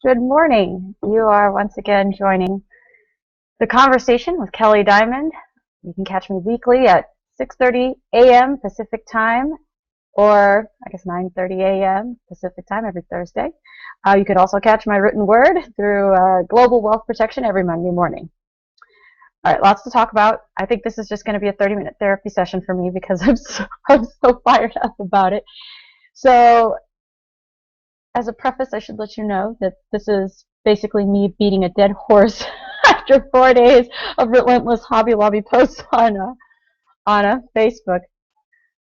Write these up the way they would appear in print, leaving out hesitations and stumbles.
Good morning. You are once again joining the conversation with Kelly Diamond. You can catch me weekly at 6:30 a.m. Pacific time, or I guess 9:30 a.m. Pacific time every Thursday. You could also catch my written word through Global Wealth Protection every Monday morning. All right, lots to talk about. I think this is just going to be a 30-minute therapy session for me because I'm so fired up about it. So, as a preface, I should let you know that this is basically me beating a dead horse after 4 days of relentless Hobby Lobby posts on Facebook.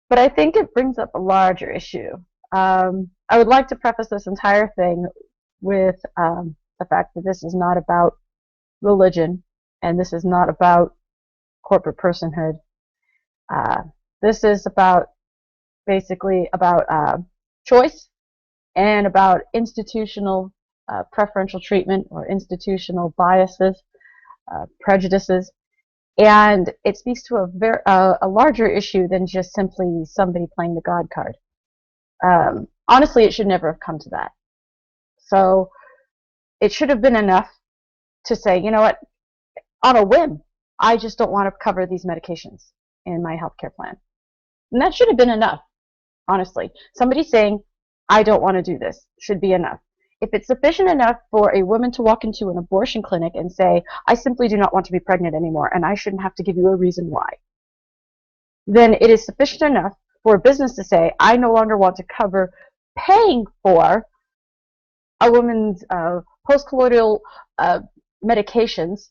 But I think it brings up a larger issue. I would like to preface this entire thing with the fact that this is not about religion, and this is not about corporate personhood. This is basically about choice and about institutional preferential treatment or institutional biases, prejudices, and it speaks to a larger issue than just simply somebody playing the God card. Honestly, it should never have come to that. So it should have been enough to say, you know what, on a whim, I just don't want to cover these medications in my healthcare plan. And that should have been enough, honestly. Somebody saying, I don't want to do this should be enough. If it's sufficient enough for a woman to walk into an abortion clinic and say, I simply do not want to be pregnant anymore, and I shouldn't have to give you a reason why, then it is sufficient enough for a business to say, I no longer want to cover paying for a woman's post-colloidal medications,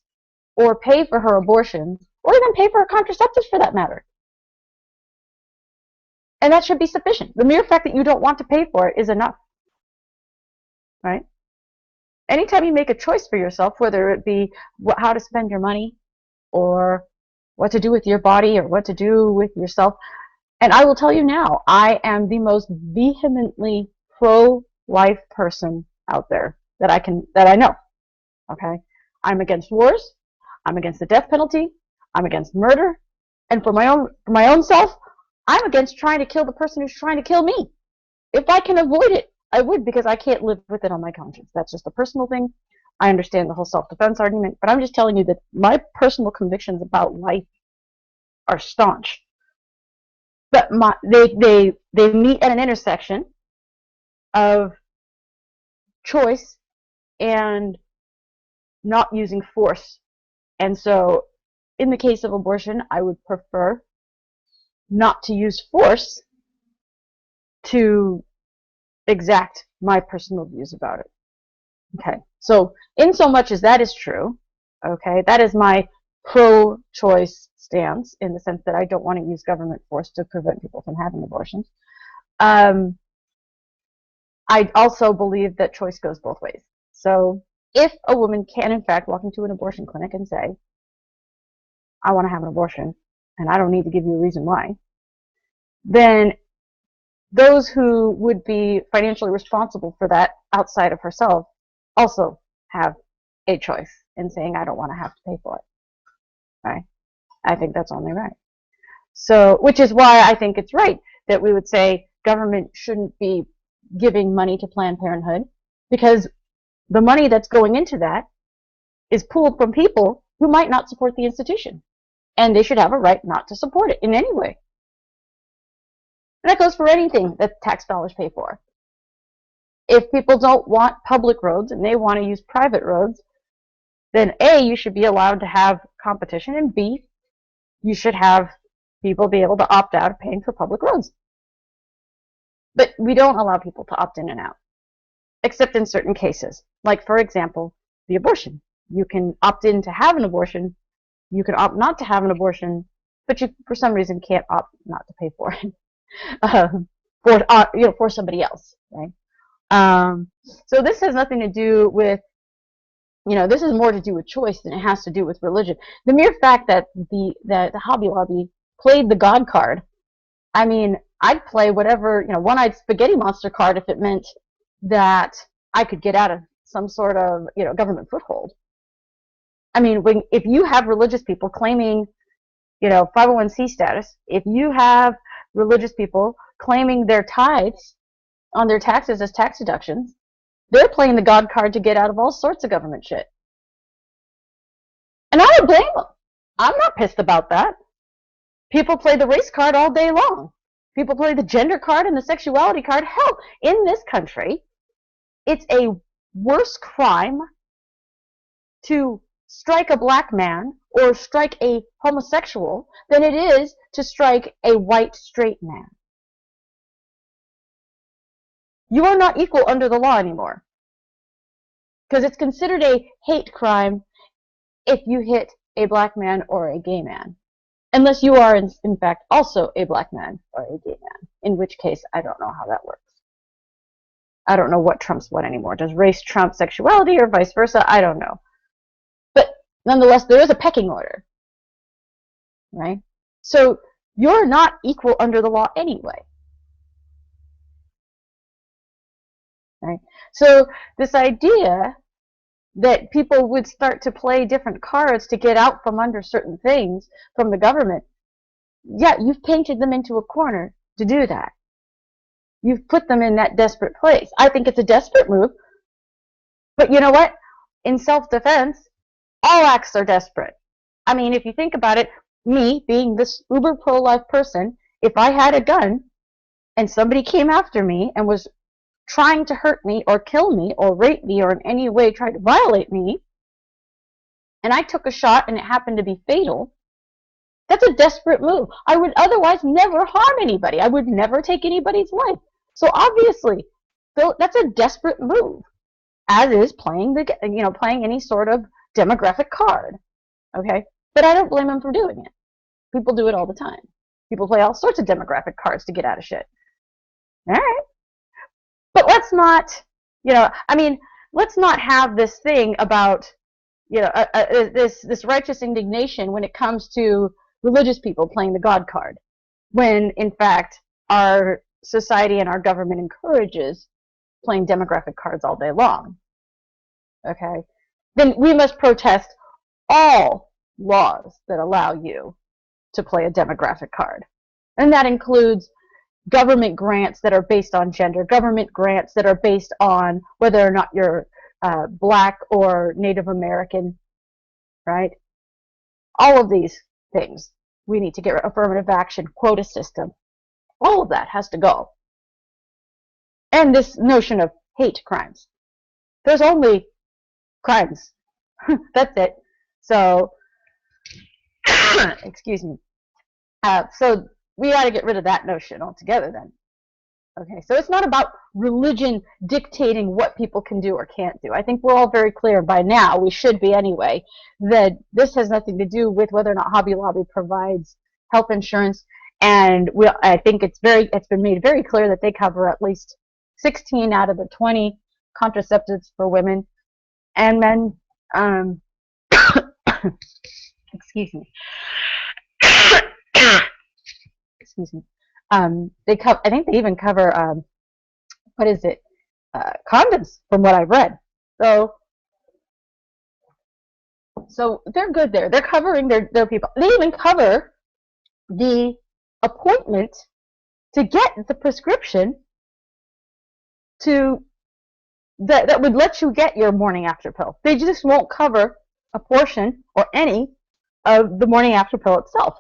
or pay for her abortions, or even pay for her contraceptives for that matter. And that should be sufficient. The mere fact that you don't want to pay for it is enough. Right? Anytime you make a choice for yourself, whether it be how to spend your money, or what to do with your body, or what to do with yourself, and I will tell you now, I am the most vehemently pro-life person out there that I know. Okay? I'm against wars, I'm against the death penalty, I'm against murder, and for my own self, I'm against trying to kill the person who's trying to kill me. If I can avoid it, I would, because I can't live with it on my conscience. That's just a personal thing. I understand the whole self-defense argument, but I'm just telling you that my personal convictions about life are staunch. But they meet at an intersection of choice and not using force. And so, in the case of abortion, I would prefer not to use force to exact my personal views about it. Okay, so in so much as that is true, okay, that is my pro-choice stance, in the sense that I don't want to use government force to prevent people from having abortions. I also believe that choice goes both ways. So if a woman can in fact walk into an abortion clinic and say, I want to have an abortion, and I don't need to give you a reason why, then those who would be financially responsible for that outside of herself also have a choice in saying, I don't want to have to pay for it. Right? I think that's only right. So, which is why I think it's right that we would say government shouldn't be giving money to Planned Parenthood, because the money that's going into that is pooled from people who might not support the institution, and they should have a right not to support it in any way. And that goes for anything that tax dollars pay for. If people don't want public roads and they want to use private roads, then A, you should be allowed to have competition, and B, you should have people be able to opt out of paying for public roads. But we don't allow people to opt in and out, except in certain cases. Like, for example, the abortion. You can opt in to have an abortion, you can opt not to have an abortion, but you, for some reason, can't opt not to pay for it. For somebody else, right? So this has nothing to do with, this is more to do with choice than it has to do with religion. The mere fact that the Hobby Lobby played the God card, I mean, I'd play whatever, one-eyed spaghetti monster card if it meant that I could get out of some sort of, government foothold. I mean, if you have religious people claiming, 501c status, if you have religious people claiming their tithes on their taxes as tax deductions, They're playing the God card to get out of all sorts of government shit. And I don't blame them. I'm not pissed about that. People play the race card all day long. People play the gender card and the sexuality card. Hell, in this country, it's a worse crime to strike a black man or strike a homosexual than it is to strike a white straight man. You are not equal under the law anymore, because it's considered a hate crime if you hit a black man or a gay man, unless you are in fact also a black man or a gay man, in which case I don't know how that works. I don't know what trumps what anymore. Does race trump sexuality or vice versa? I don't know. But nonetheless, there is a pecking order, right? So you're not equal under the law anyway. Right? So this idea that people would start to play different cards to get out from under certain things from the government, yeah, you've painted them into a corner to do that. You've put them in that desperate place. I think it's a desperate move, but you know what? In self-defense, all acts are desperate. I mean, if you think about it, me being this uber pro-life person, if I had a gun and somebody came after me and was trying to hurt me or kill me or rape me or in any way tried to violate me, and I took a shot and it happened to be fatal, that's a desperate move. I would otherwise never harm anybody. I would never take anybody's life. So obviously, that's a desperate move, as is playing playing any sort of demographic card. Okay, but I don't blame them for doing it. People do it all the time. People play all sorts of demographic cards to get out of shit. All right. But let's not, let's not have this thing about, this righteous indignation when it comes to religious people playing the God card, when in fact our society and our government encourages playing demographic cards all day long. Okay? Then we must protest all laws that allow you to play a demographic card. And that includes government grants that are based on gender, government grants that are based on whether or not you're black or Native American, right? All of these things. We need to get affirmative action, quota system. All of that has to go. And this notion of hate crimes. There's only crimes. That's it. So, excuse me. So we got to get rid of that notion altogether then. Okay, so it's not about religion dictating what people can do or can't do. I think we're all very clear by now, we should be anyway, that this has nothing to do with whether or not Hobby Lobby provides health insurance. And I think it's been made very clear that they cover at least 16 out of the 20 contraceptives for women and men. Excuse me. Excuse me. I think they even cover condoms, from what I've read. So they're good there. They're covering their people. They even cover the appointment to get the prescription that would let you get your morning after pill. They just won't cover a portion or any of the morning after pill itself.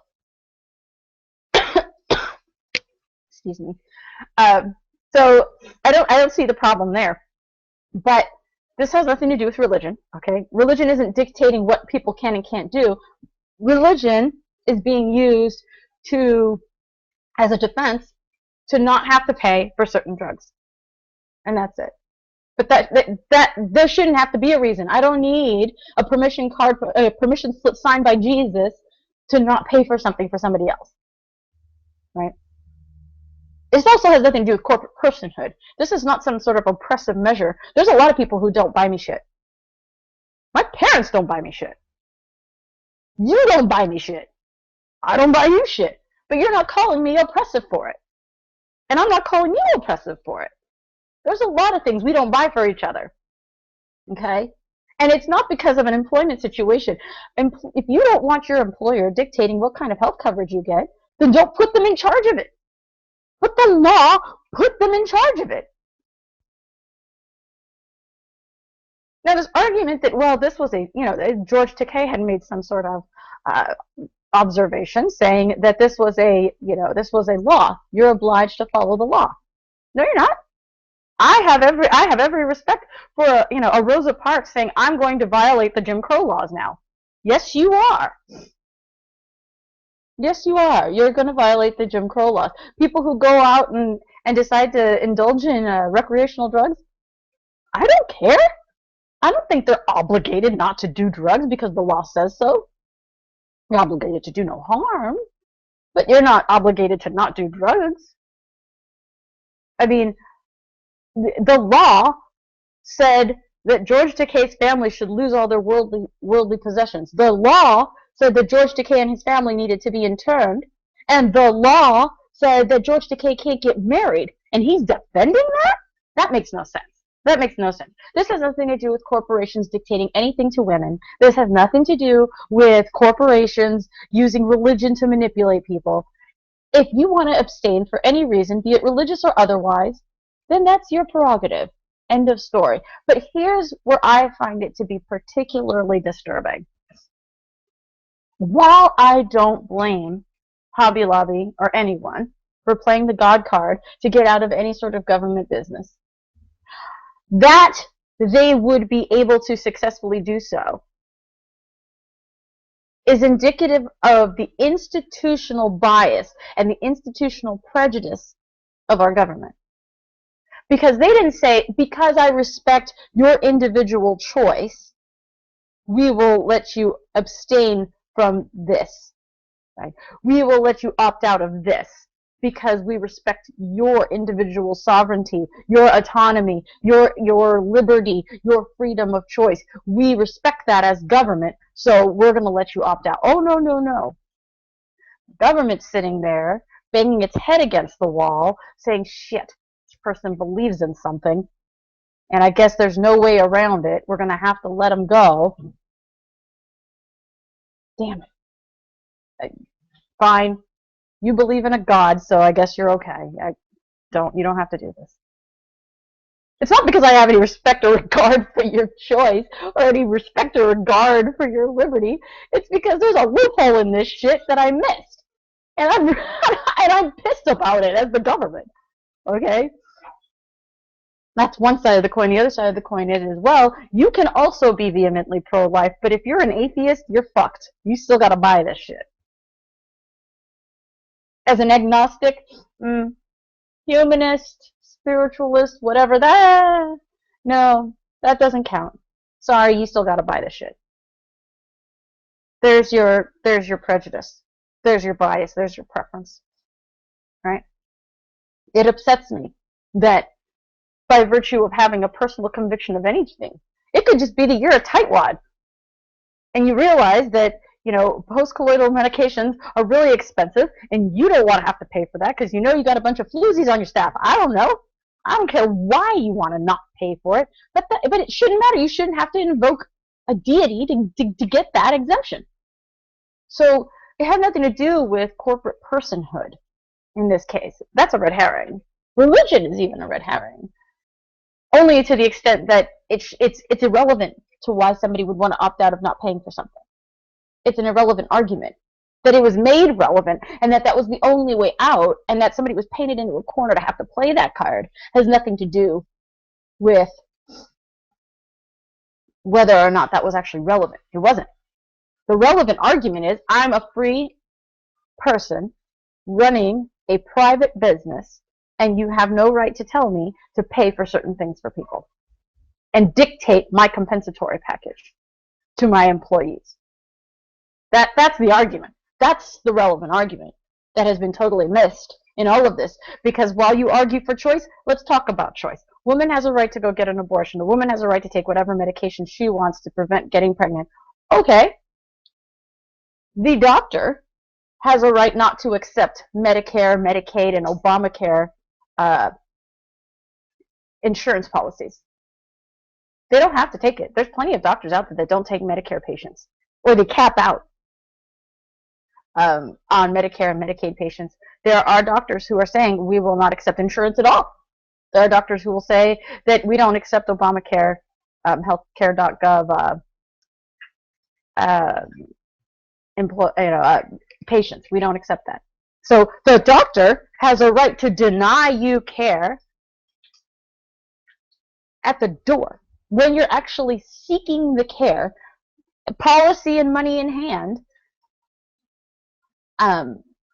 Excuse me. So I don't see the problem there. But this has nothing to do with religion. Okay, religion isn't dictating what people can and can't do. Religion is being used as a defense to not have to pay for certain drugs, and that's it. But that there shouldn't have to be a reason. I don't need a permission slip signed by Jesus to not pay for something for somebody else, right? This also has nothing to do with corporate personhood. This is not some sort of oppressive measure. There's a lot of people who don't buy me shit. My parents don't buy me shit. You don't buy me shit. I don't buy you shit. But you're not calling me oppressive for it. And I'm not calling you oppressive for it. There's a lot of things we don't buy for each other. Okay? And it's not because of an employment situation. If you don't want your employer dictating what kind of health coverage you get, then don't put them in charge of it. Put the law, put them in charge of it. Now, this argument that, well, this was a, George Takei had made some sort of uh, observation saying that this was this was a law. You're obliged to follow the law. No, you're not. I have every respect for a Rosa Parks saying I'm going to violate the Jim Crow laws now. Yes, you are. Yes, you are. You're going to violate the Jim Crow laws. People who go out and decide to indulge in recreational drugs, I don't care. I don't think they're obligated not to do drugs because the law says so. You're obligated to do no harm, but you're not obligated to not do drugs. I mean, the law said that George Takei's family should lose all their worldly possessions. The law said that George Takei and his family needed to be interned, and the law said that George Takei can't get married, and he's defending that? That makes no sense. That makes no sense. This has nothing to do with corporations dictating anything to women. This has nothing to do with corporations using religion to manipulate people. If you want to abstain for any reason, be it religious or otherwise, then that's your prerogative. End of story. But here's where I find it to be particularly disturbing. While I don't blame Hobby Lobby or anyone for playing the God card to get out of any sort of government business, that they would be able to successfully do so is indicative of the institutional bias and the institutional prejudice of our government. Because they didn't say, because I respect your individual choice, we will let you abstain from this. Right? We will let you opt out of this because we respect your individual sovereignty, your autonomy, your liberty, your freedom of choice. We respect that as government, so we're going to let you opt out. Oh, no, no, no. Government's sitting there, banging its head against the wall, saying, shit, this person believes in something, and I guess there's no way around it. We're going to have to let them go. Damn it. Fine. You believe in a God, so I guess you're okay. You don't have to do this. It's not because I have any respect or regard for your choice or any respect or regard for your liberty. It's because there's a loophole in this shit that I missed. And I'm pissed about it as the government. Okay? That's one side of the coin. The other side of the coin is, well, you can also be vehemently pro-life, but if you're an atheist, you're fucked. You still gotta buy this shit. As an agnostic, humanist, spiritualist, whatever, no, that doesn't count. Sorry, you still gotta buy this shit. There's your prejudice. There's your bias. There's your preference. Right? It upsets me that by virtue of having a personal conviction of anything, it could just be that you're a tightwad. And you realize that, post-colloidal medications are really expensive, and you don't want to have to pay for that because you got a bunch of floozies on your staff. I don't know. I don't care why you want to not pay for it, but it shouldn't matter. You shouldn't have to invoke a deity to get that exemption. So it had nothing to do with corporate personhood in this case. That's a red herring. Religion is even a red herring. Only to the extent that it's irrelevant to why somebody would want to opt out of not paying for something. It's an irrelevant argument. That it was made relevant, and that was the only way out, and that somebody was painted into a corner to have to play that card has nothing to do with whether or not that was actually relevant. It wasn't. The relevant argument is, I'm a free person running a private business, and you have no right to tell me to pay for certain things for people and dictate my compensatory package to my employees. That's the argument. That's the relevant argument that has been totally missed in all of this. Because while you argue for choice, let's talk about choice. Woman has a right to go get an abortion. A woman has a right to take whatever medication she wants to prevent getting pregnant. Okay. The doctor has a right not to accept Medicare, Medicaid, and Obamacare insurance policies. They don't have to take it. There's plenty of doctors out there that don't take Medicare patients, or they cap out on Medicare and Medicaid patients. There are doctors who are saying we will not accept insurance at all. There are doctors who will say that we don't accept Obamacare healthcare.gov uh, patients. We don't accept that. So the doctor has a right to deny you care at the door when you're actually seeking the care, policy and money in hand.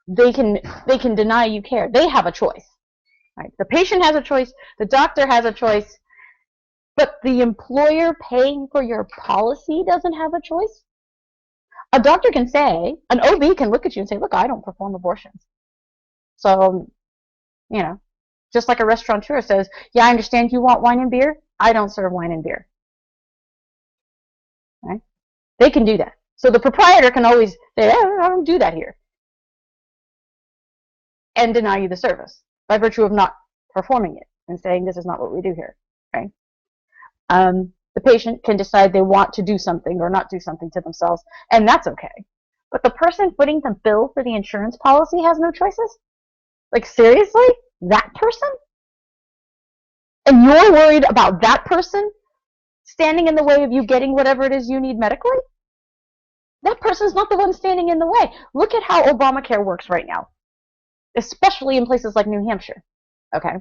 They can deny you care. They have a choice. Right? The patient has a choice. The doctor has a choice. But the employer paying for your policy doesn't have a choice. A doctor can say, an OB can look at you and say, look, I don't perform abortions. So, just like a restaurateur says, yeah, I understand you want wine and beer. I don't serve wine and beer. Right? They can do that. So the proprietor can always say, I don't do that here, and deny you the service by virtue of not performing it and saying this is not what we do here. Right? The patient can decide they want to do something or not do something to themselves, and that's okay. But the person footing the bill for the insurance policy has no choices? Like, seriously? That person? And you're worried about that person standing in the way of you getting whatever it is you need medically? That person's not the one standing in the way. Look at how Obamacare works right now, especially in places like New Hampshire. Okay?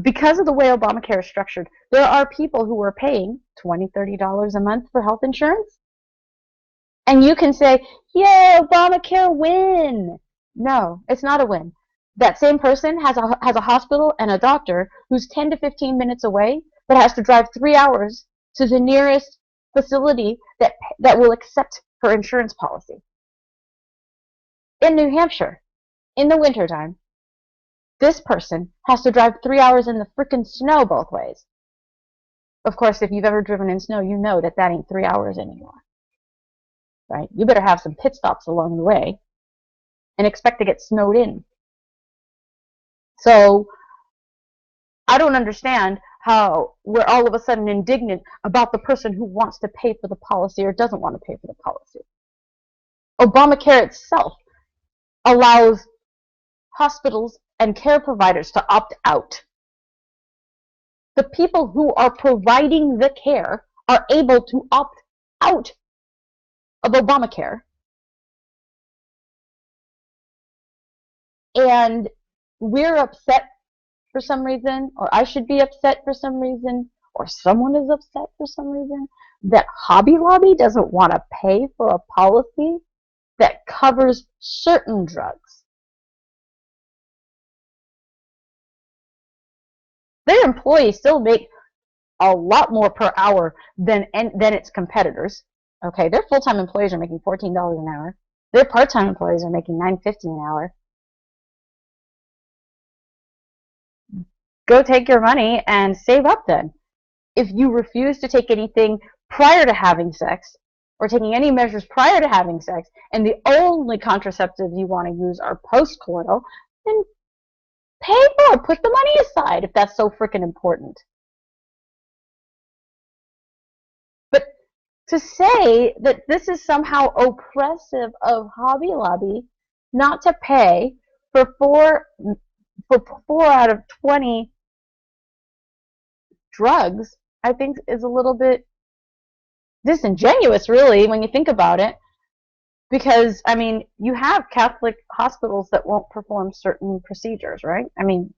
Because of the way Obamacare is structured, there are people who are paying $20, $30 a month for health insurance. And you can say, yay, Obamacare win. No, it's not a win. That same person has a hospital and a doctor who's 10 to 15 minutes away, but has to drive 3 hours to the nearest facility that will accept her insurance policy. In New Hampshire, in the wintertime, this person has to drive 3 hours in the frickin' snow both ways. Of course, if you've ever driven in snow, you know that ain't 3 hours anymore. Right? You better have some pit stops along the way and expect to get snowed in. So I don't understand how we're all of a sudden indignant about the person who wants to pay for the policy or doesn't want to pay for the policy. Obamacare itself allows hospitals and care providers to opt out. The people who are providing the care are able to opt out of Obamacare. And we're upset for some reason, or I should be upset for some reason, or someone is upset for some reason, that Hobby Lobby doesn't want to pay for a policy that covers certain drugs. Their employees still make a lot more per hour than its competitors. Okay, their full-time employees are making $14 an hour. Their part-time employees are making $9.50 an hour. Go take your money and save up then. If you refuse to take anything prior to having sex, or taking any measures prior to having sex, and the only contraceptives you want to use are post-coital, then pay for it. Put the money aside if that's so freaking important. But to say that this is somehow oppressive of Hobby Lobby not to pay for 4 out of 20 drugs, I think is a little bit disingenuous, really, when you think about it. Because, I mean, you have Catholic hospitals that won't perform certain procedures, right? I mean,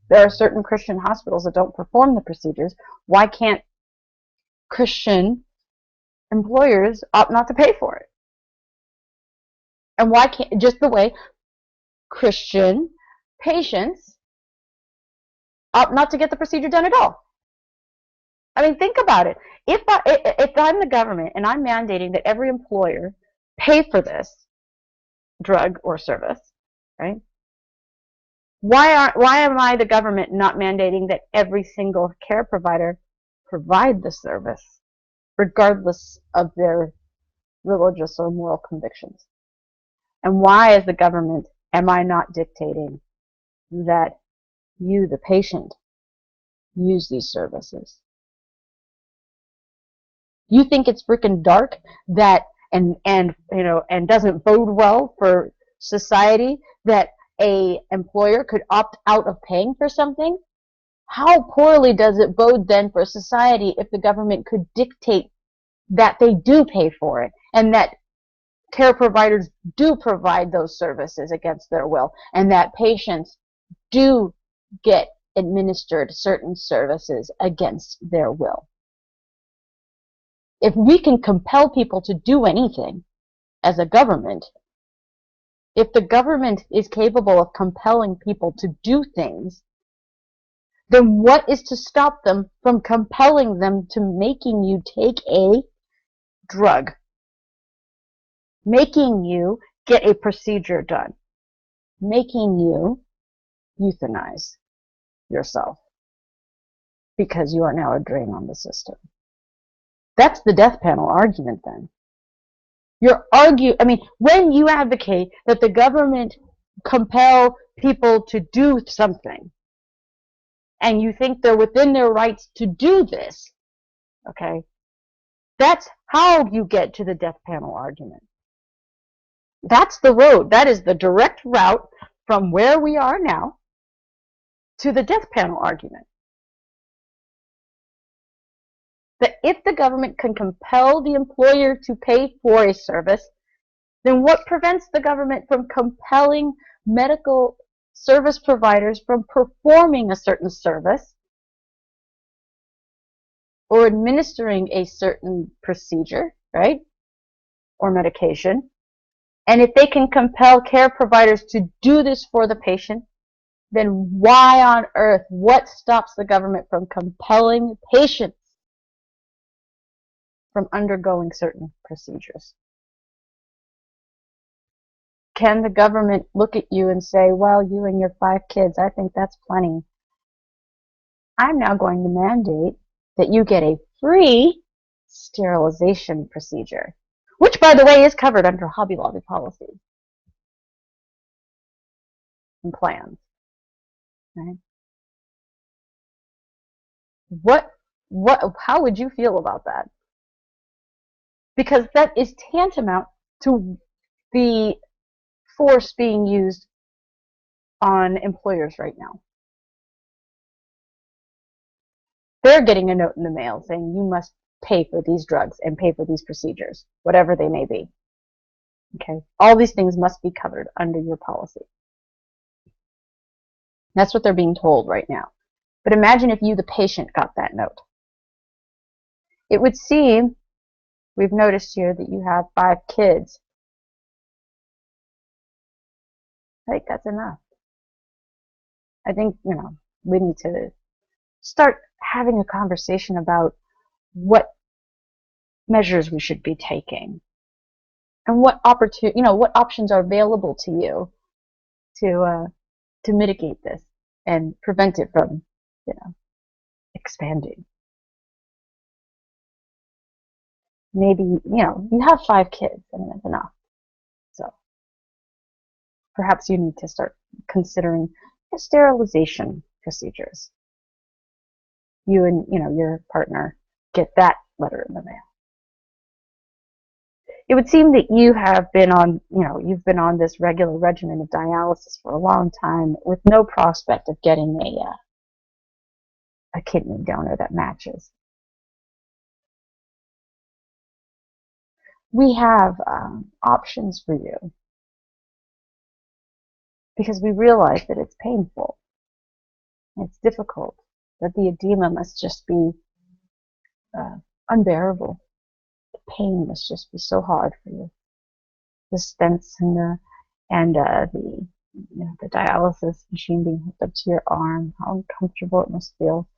there are certain Christian hospitals that don't perform the procedures. Why can't Christian employers opt not to pay for it? And why can't, just the way Christian patients opt not to get the procedure done at all? I mean, think about it. If I'm the government and I'm mandating that every employer pay for this drug or service, right? Why am I the government not mandating that every single care provider provide the service, regardless of their religious or moral convictions? And why, as the government, am I not dictating that you, the patient, use these services? You think it's freaking dark that and doesn't bode well for society that a employer could opt out of paying for something How poorly does it bode then for society if the government could dictate that they do pay for it and that care providers do provide those services against their will and that patients do get administered certain services against their will? If we can compel people to do anything as a government, if the government is capable of compelling people to do things, then what is to stop them from compelling them to making you take a drug, making you get a procedure done, making you euthanize yourself because you are now a drain on the system? That's the death panel argument then. When you advocate that the government compel people to do something, and you think they're within their rights to do this, okay, that's how you get to the death panel argument. That's the road. That is the direct route from where we are now to the death panel argument. That if the government can compel the employer to pay for a service, then what prevents the government from compelling medical service providers from performing a certain service or administering a certain procedure, right, or medication? And if they can compel care providers to do this for the patient, then why on earth, what stops the government from compelling patients from undergoing certain procedures? Can the government look at you and say, well, you and your 5 kids, I think that's plenty. I'm now going to mandate that you get a free sterilization procedure, which, by the way, is covered under Hobby Lobby policy and plans. Right? How would you feel about that? Because that is tantamount to the force being used on employers right now. They're getting a note in the mail saying you must pay for these drugs and pay for these procedures, whatever they may be. Okay? All these things must be covered under your policy. That's what they're being told right now. But imagine if you, the patient, got that note. It would seem, we've noticed here that you have 5 kids. I think that's enough. I think, we need to start having a conversation about what measures we should be taking and what options are available to you to mitigate this and prevent it from, expanding. Maybe, you have 5 kids. I mean, that's enough. So perhaps you need to start considering sterilization procedures. You and, your partner get that letter in the mail. It would seem that you have been on, you've been on this regular regimen of dialysis for a long time with no prospect of getting a kidney donor that matches. We have options for you because we realize that it's painful, it's difficult, that the edema must just be unbearable. The pain must just be so hard for you. The stents and the dialysis machine being hooked up to your arm, how uncomfortable it must feel.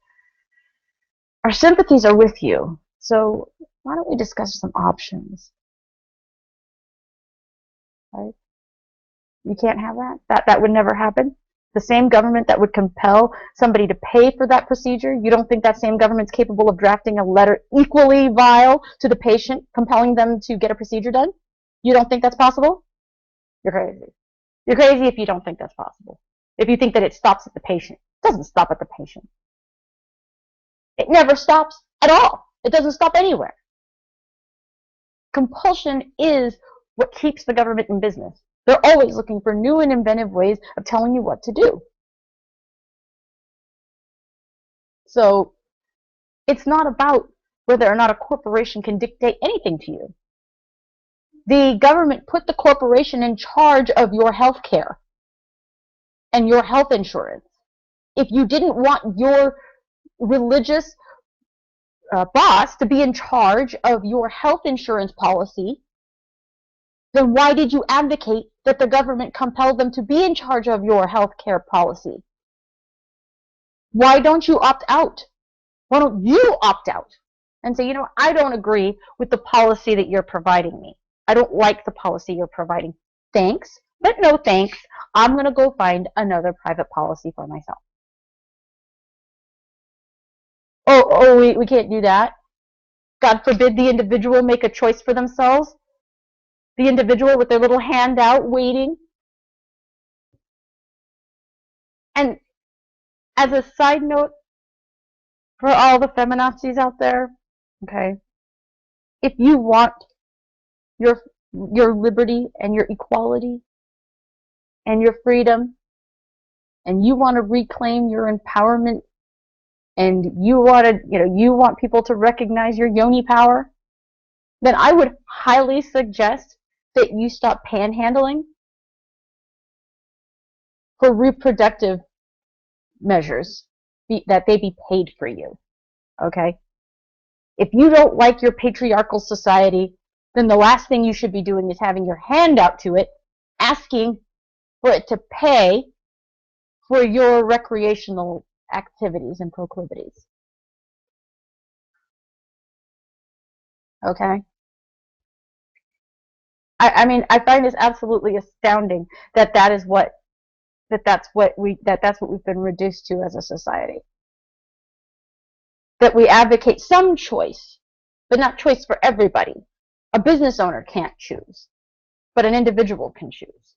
Our sympathies are with you. So why don't we discuss some options? Right? You can't have that? That would never happen? The same government that would compel somebody to pay for that procedure, you don't think that same government's capable of drafting a letter equally vile to the patient, compelling them to get a procedure done? You don't think that's possible? You're crazy. You're crazy if you don't think that's possible. If you think that it stops at the patient. It doesn't stop at the patient. It never stops at all. It doesn't stop anywhere. Compulsion is what keeps the government in business. They're always looking for new and inventive ways of telling you what to do. So it's not about whether or not a corporation can dictate anything to you. The government put the corporation in charge of your health care and your health insurance. If you didn't want your religious boss to be in charge of your health insurance policy, then why did you advocate that the government compel them to be in charge of your health care policy? Why don't you opt out? Why don't you opt out and say, I don't agree with the policy that you're providing me. I don't like the policy you're providing. Thanks, but no thanks. I'm going to go find another private policy for myself. We can't do that. God forbid the individual make a choice for themselves. The individual with their little hand out waiting. And as a side note, for all the feminazis out there, okay, if you want your liberty and your equality and your freedom, and you want to reclaim your empowerment, and you want people to recognize your yoni power, then I would highly suggest that you stop panhandling for reproductive measures, that they be paid for you, okay? If you don't like your patriarchal society, then the last thing you should be doing is having your hand out to it, asking for it to pay for your recreational activities and proclivities. Okay? I mean, I find this absolutely astounding that that's what we've been reduced to as a society. That we advocate some choice, but not choice for everybody. A business owner can't choose, but an individual can choose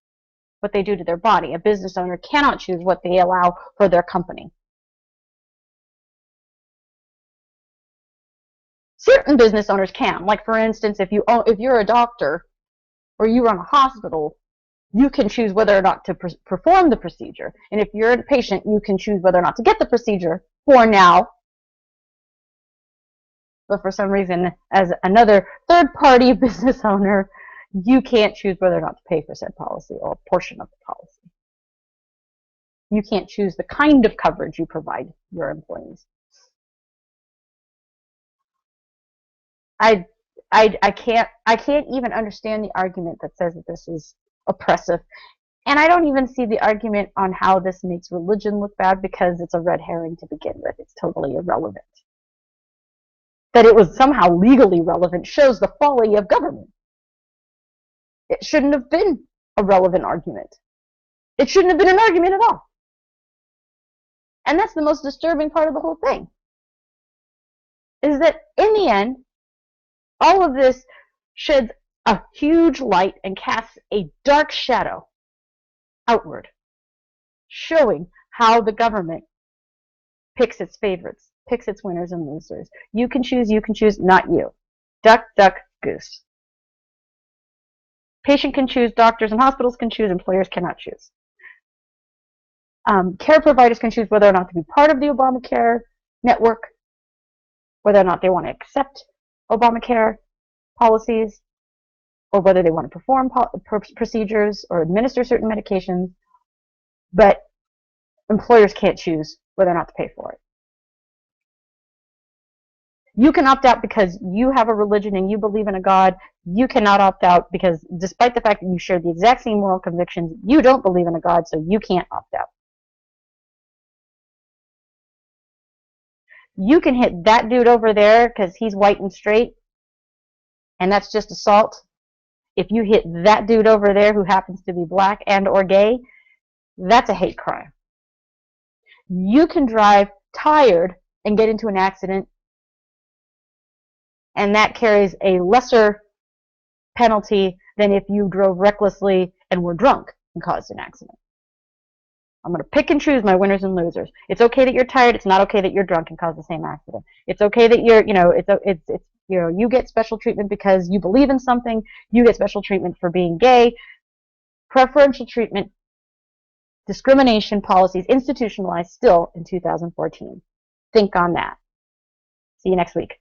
what they do to their body. A business owner cannot choose what they allow for their company. Certain business owners can. Like, for instance, if you're a doctor or you run a hospital, you can choose whether or not to perform the procedure. And if you're a patient, you can choose whether or not to get the procedure for now. But for some reason, as another third-party business owner, you can't choose whether or not to pay for said policy or a portion of the policy. You can't choose the kind of coverage you provide your employees. I can't even understand the argument that says that this is oppressive. And I don't even see the argument on how this makes religion look bad, because it's a red herring to begin with. It's totally irrelevant. That it was somehow legally relevant shows the folly of government. It shouldn't have been a relevant argument. It shouldn't have been an argument at all. And that's the most disturbing part of the whole thing. Is that in the end, all of this sheds a huge light and casts a dark shadow outward, showing how the government picks its favorites, picks its winners and losers. You can choose, not you. Duck, duck, goose. Patient can choose, doctors and hospitals can choose, employers cannot choose. Care providers can choose whether or not to be part of the Obamacare network, whether or not they want to accept Obamacare policies, or whether they want to perform procedures or administer certain medications, but employers can't choose whether or not to pay for it. You can opt out because you have a religion and you believe in a God. You cannot opt out because, despite the fact that you share the exact same moral convictions, you don't believe in a God, so you can't opt out. You can hit that dude over there because he's white and straight, and that's just assault. If you hit that dude over there who happens to be black and or gay, that's a hate crime. You can drive tired and get into an accident, and that carries a lesser penalty than if you drove recklessly and were drunk and caused an accident. I'm going to pick and choose my winners and losers. It's okay that you're tired. It's not okay that you're drunk and cause the same accident. It's okay that you get special treatment because you believe in something. You get special treatment for being gay. Preferential treatment, discrimination policies institutionalized still in 2014. think on that. See you next week.